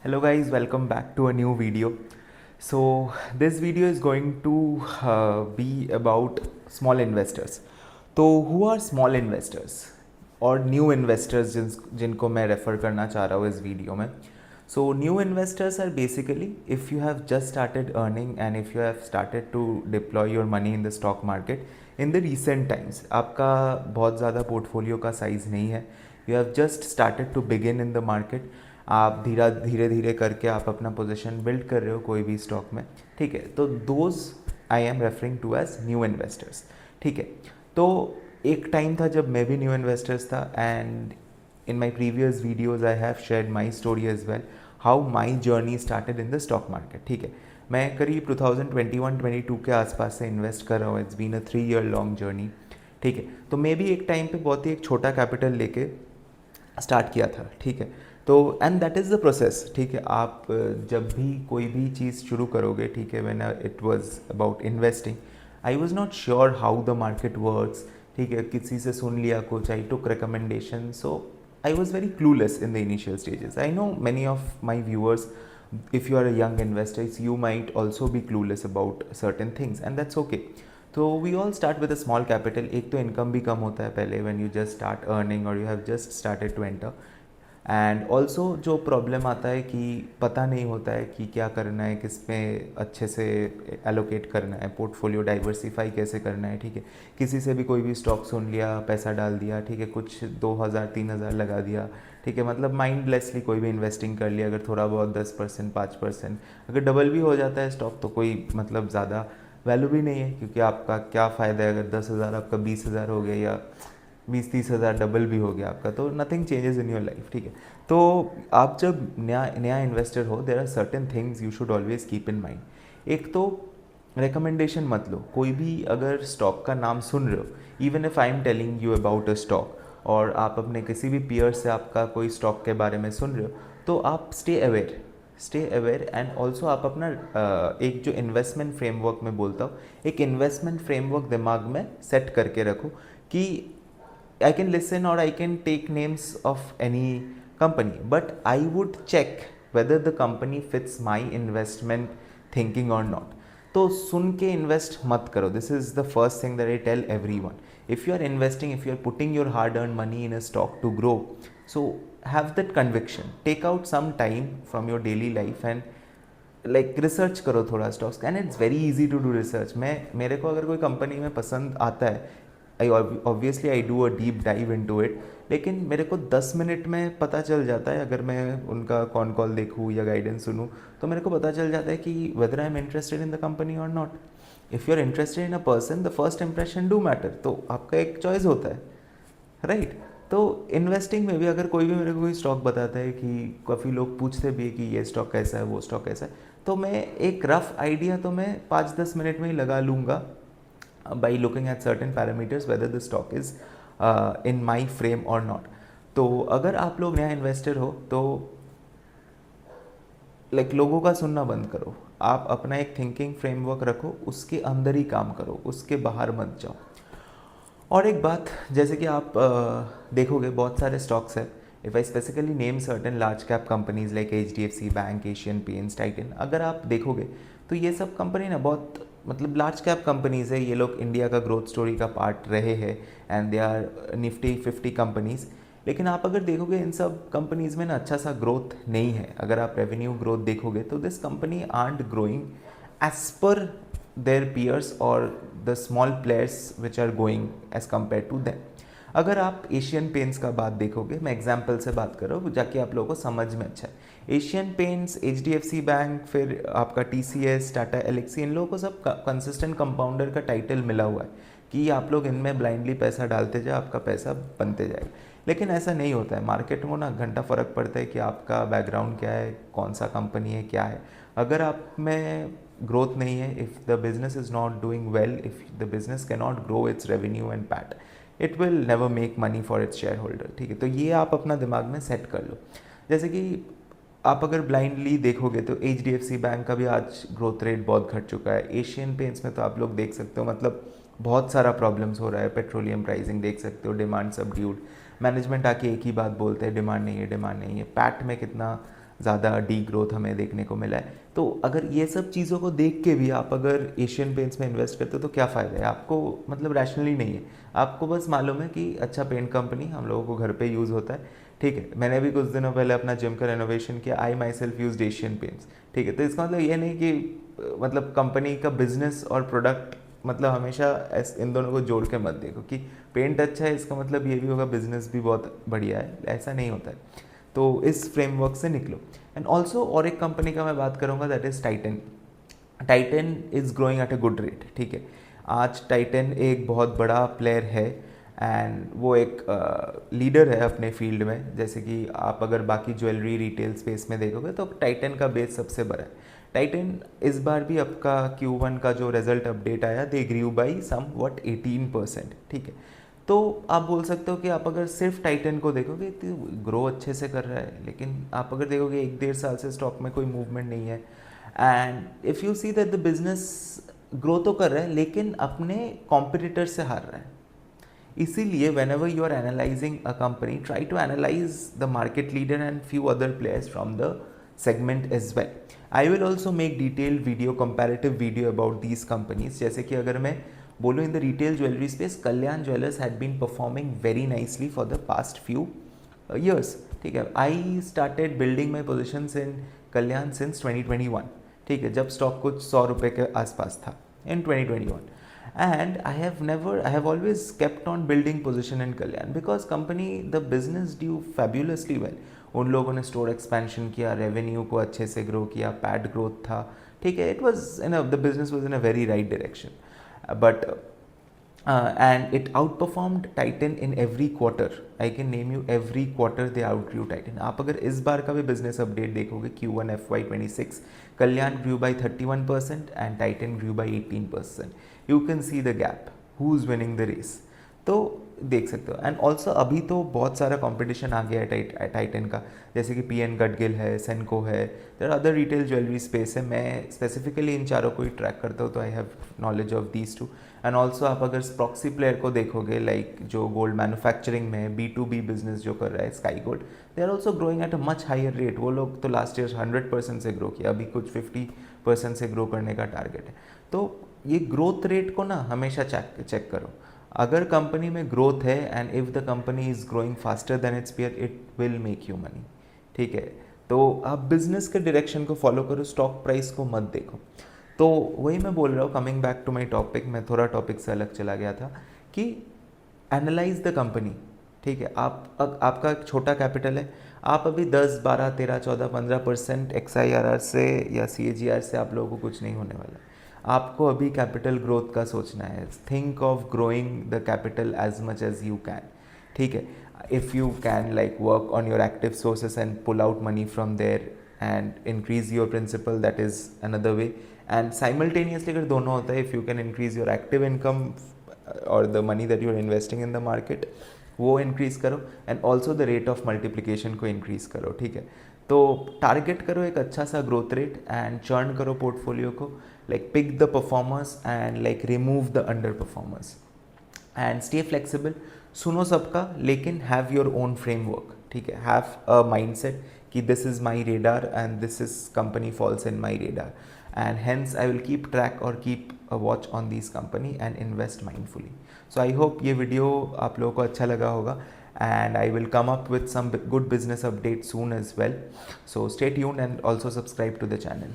Hello guys, welcome back to a new video. So this video is going to be about small investors. तो who are small investors और new investors जिनको मैं refer करना चाह रहा हूँ इस वीडियो में. So new investors are basically if you have just started earning and if you have started to deploy your money in the stock market in the recent times. आपका बहुत ज़्यादा पोर्टफोलियो का साइज़ नहीं है. You have just started to begin in the market. आप धीरे धीरे करके आप अपना पोजीशन बिल्ड कर रहे हो कोई भी स्टॉक में. ठीक है, तो those I am referring to as new investors. ठीक है, तो एक टाइम था जब मैं भी न्यू इन्वेस्टर्स था and in my previous videos I have shared my story as well how my journey started in the stock market. ठीक है, मैं करीब 2021-22 के आसपास से इन्वेस्ट कर रहा हूँ. It's been a 3 year long journey. ठीक है, तो मैं भी एक टाइम पे बहुत ही एक छोटा कैपिटल लेके स्टार्ट किया था. ठीक है, तो and that is the process. ठीक है, आप जब भी कोई भी चीज़ शुरू करोगे, ठीक है, when it was about investing I was not sure how the market works. ठीक है, किसी से सुन लिया कुछ, I took recommendation, so I was very clueless in the initial stages. I know many of my viewers, if you are a young investor, you might also be clueless about certain things and that's okay. तो we all start with a small capital. एक तो income भी कम होता है पहले when you just start earning or you have just started to enter. And also जो problem आता है कि पता नहीं होता है कि क्या करना है, किस में अच्छे से एलोकेट करना है, पोर्टफोलियो डाइवर्सिफाई कैसे करना है. ठीक है, किसी से भी कोई भी स्टॉक सुन लिया, पैसा डाल दिया. ठीक है, कुछ 2,000-3,000 लगा दिया. ठीक है, मतलब माइंडलेसली कोई भी इन्वेस्टिंग कर लिया. अगर थोड़ा बहुत 10%, 5%, अगर डबल भी हो जाता है स्टॉक तो कोई मतलब ज़्यादा वैल्यू भी नहीं है, क्योंकि आपका क्या फ़ायदा है अगर 10,000 आपका 20,000 हो गया या 20-30,000 डबल भी हो गया आपका, तो nothing changes in your life. ठीक है, तो आप जब नया इन्वेस्टर हो, there are certain things you should always keep in mind. एक तो रिकमेंडेशन मत लो. कोई भी अगर स्टॉक का नाम सुन रहे हो, even if I am telling you about a stock, और आप अपने किसी भी पीयर से आपका कोई स्टॉक के बारे में सुन रहे हो, तो आप स्टे अवेयर एंड ऑल्सो आप अपना एक जो इन्वेस्टमेंट फ्रेमवर्क में बोलता हूँ, एक इन्वेस्टमेंट फ्रेमवर्क दिमाग में सेट करके रखो कि I can listen or I can take names of any company, but I would check whether the company fits my investment thinking or not. तो सुन के इन्वेस्ट मत करो. This is the first thing that I tell everyone. If you are investing, if you are putting your hard earn money in a stock to grow, so have that conviction. Take out some time from your daily life and like research करो थोड़ा stocks. And it's very easy to do research. मेरे को अगर कोई company में पसंद आता है, obviously I do a deep dive into it, लेकिन मेरे को 10 मिनट में पता चल जाता है. अगर मैं उनका कॉन कॉल देखूँ या गाइडेंस सुनूँ, तो मेरे को पता चल जाता है कि whether I am interested in the company और not. If you are interested in a person, the first impression do matter. तो आपका एक चॉइस होता है, राइट. तो इन्वेस्टिंग में भी अगर कोई भी मेरे को कोई स्टॉक बताता है, कि काफ़ी लोग पूछते भी है कि ये स्टॉक कैसा है, वो स्टॉक कैसा है, तो मैं एक रफ आइडिया तो मैं 5-10 मिनट में ही लगा लूँगा by looking at certain parameters whether the stock is in my frame or not. तो अगर आप लोग नया इन्वेस्टर हो तो लोगों का सुनना बंद करो. आप अपना एक थिंकिंग फ्रेमवर्क रखो, उसके अंदर ही काम करो, उसके बाहर मत जाओ. और एक बात, जैसे कि आप देखोगे बहुत सारे स्टॉक्स है. If I specifically name certain large cap companies like HDFC bank, Asian paints, Titan, अगर आप देखोगे तो ये सब कंपनी ना बहुत मतलब लार्ज कैप कंपनीज है. ये लोग इंडिया का ग्रोथ स्टोरी का पार्ट रहे हैं and they are Nifty 50 companies. लेकिन आप अगर देखोगे इन सब कंपनीज में ना अच्छा सा ग्रोथ नहीं है. अगर आप रेवेन्यू ग्रोथ देखोगे तो this company aren't growing as per their peers or the small players which are going as compared to them. अगर आप एशियन पेंट्स का बात देखोगे, मैं एग्जाम्पल से बात कर रहा हूँ जाके आप लोगों को समझ में अच्छा है. एशियन पेंट्स, HDFC बैंक, फिर आपका TCS, टाटा एलेक्सी, इन लोगों को सब कंसिस्टेंट कंपाउंडर का टाइटल मिला हुआ है कि आप लोग इनमें ब्लाइंडली पैसा डालते जाए, आपका पैसा बनते जाएगा. लेकिन ऐसा नहीं होता है. मार्केट में ना घंटा फ़र्क पड़ता है कि आपका बैकग्राउंड क्या है, कौन सा कंपनी है, क्या है. अगर आप में ग्रोथ नहीं है, if the business is not doing well, if the business can not grow it's revenue and PAT, it will never make money for its share holder. ठीक है, तो ये आप अपना दिमाग में सेट कर लो. जैसे कि आप अगर ब्लाइंडली देखोगे तो HDFC बैंक का भी आज ग्रोथ रेट बहुत घट चुका है. एशियन पेंट्स में तो आप लोग देख सकते हो, मतलब बहुत सारा प्रॉब्लम्स हो रहा है. पेट्रोलियम प्राइसिंग देख सकते हो, डिमांड सबड्यूड, मैनेजमेंट आके एक ही बात बोलते हैं, डिमांड नहीं है, डिमांड नहीं है. पैट में कितना ज़्यादा डी ग्रोथ हमें देखने को मिला है। तो अगर ये सब चीज़ों को देख के भी आप अगर एशियन पेंट्स में इन्वेस्ट करते हो तो क्या फ़ायदा है आपको, मतलब रैशनली नहीं है। आपको बस मालूम है कि अच्छा पेंट कंपनी हम लोगों को घर पे यूज़ होता है, ठीक है। मैंने भी कुछ दिनों पहले अपना जिम का रेनोवेशन किया, I myself use Asian Paints, ठीक है। तो इसका मतलब ये नहीं कि मतलब कंपनी का बिजनेस और प्रोडक्ट, मतलब हमेशा इन दोनों को जोड़ के मत देखो कि पेंट अच्छा है इसका मतलब ये भी होगा बिजनेस भी बहुत बढ़िया है, ऐसा नहीं होता है। तो इस फ्रेमवर्क से निकलो। एंड ऑल्सो और एक कंपनी का मैं बात करूँगा, that is Titan. Titan is growing at a good rate, ठीक है। आज टाइटन एक बहुत बड़ा प्लेयर है एंड वो एक लीडर है अपने फील्ड में। जैसे कि आप अगर बाकी ज्वेलरी रिटेल स्पेस में देखोगे तो टाइटन का बेस सबसे बड़ा है। टाइटन इस बार भी आपका Q1 का जो रिजल्ट अपडेट आया, दे ग्रीव बाई सम व्हाट 18%, ठीक है। तो आप बोल सकते हो कि आप अगर सिर्फ टाइटन को देखोगे तो ग्रो अच्छे से कर रहा है, लेकिन आप अगर देखोगे 1-1.5 साल से स्टॉक में कोई मूवमेंट नहीं है। And if you see that the business grow तो कर रहा है लेकिन अपने कॉम्पिटिटर से हार रहा है। इसीलिए whenever you are analysing a company, try to analyse the market leader and few other players from the segment as well. I will also make detailed video, comparative video about these companies. जैसे कि अगर मैं बोलूँ in the retail jewellery space, Kalyan Jewellers had been performing very nicely for the past few years, ठीक है। I started building my positions in Kalyan since 2021, ठीक है, जब स्टॉक कुछ 100 रुपये के आसपास था इन 2021। And I have always kept on building position in Kalyan because company, the business do fabulously well. उन लोगों ने स्टोर एक्सपेंशन किया, रेवेन्यू को अच्छे से ग्रो किया, पैड ग्रोथ था, ठीक है। It was in the business was in a very right direction, but and it outperformed Titan in every quarter. I can name you every quarter they outgrew Titan. आप अगर इस बार का भी business update देखोगे Q1 FY26, Kalyan grew by 31% and Titan grew by 18%. You can see the gap. Who's winning the race? तो देख सकते हो। एंड ऑल्सो अभी तो बहुत सारा कंपटीशन आ गया है टाइटन का, जैसे कि PN गडगिल है, सेनको है, there other retail jewellery space है। मैं स्पेसिफिकली इन चारों को ही ट्रैक करता हूँ, तो I have knowledge of these two. And also आप अगर प्रॉक्सी प्लेयर को देखोगे, लाइक जो गोल्ड मैन्युफैक्चरिंग में B2B बिजनेस जो कर रहा है Sky Gold, they are also growing at a much higher rate. वो लोग तो लास्ट ईयर 100% से ग्रो किया, अभी कुछ 50% से ग्रो करने का टारगेट है। तो ये ग्रोथ रेट को ना हमेशा चेक करो। अगर कंपनी में ग्रोथ है and if the company is growing faster than it's peer, it will make you money, ठीक है। तो आप बिजनेस के डायरेक्शन को फॉलो करो, स्टॉक प्राइस को मत देखो। तो वही मैं बोल रहा हूँ, coming back to my topic, मैं थोड़ा टॉपिक से अलग चला गया था कि एनालाइज द कंपनी, ठीक है। आपका एक छोटा कैपिटल है, आप अभी 10, 12, 13, 14, 15% XIRR से या CAGR से आप लोगों को कुछ नहीं होने वाला। आपको अभी कैपिटल ग्रोथ का सोचना है। Think of growing the capital as much as you can, ठीक है। If you can like work on your active sources and pull out money from there and increase your principal, that is another way. And simultaneously अगर दोनों होता है, if you can increase your active income और the money that you are investing in the market, वो increase करो and also the rate of multiplication को increase करो, ठीक है। तो टारगेट करो एक अच्छा सा ग्रोथ रेट एंड चर्न करो पोर्टफोलियो को, like pick the performers and like remove the underperformers and stay flexible। सुनो सबका लेकिन have your own framework, ठीक है। have a mindset कि this is my radar and this is company falls in my radar and hence I will keep track or keep a watch on these company and invest mindfully। so I hope ये video आप लोगों को अच्छा लगा होगा and I will come up with some good business updates soon as well, so stay tuned and also subscribe to the channel।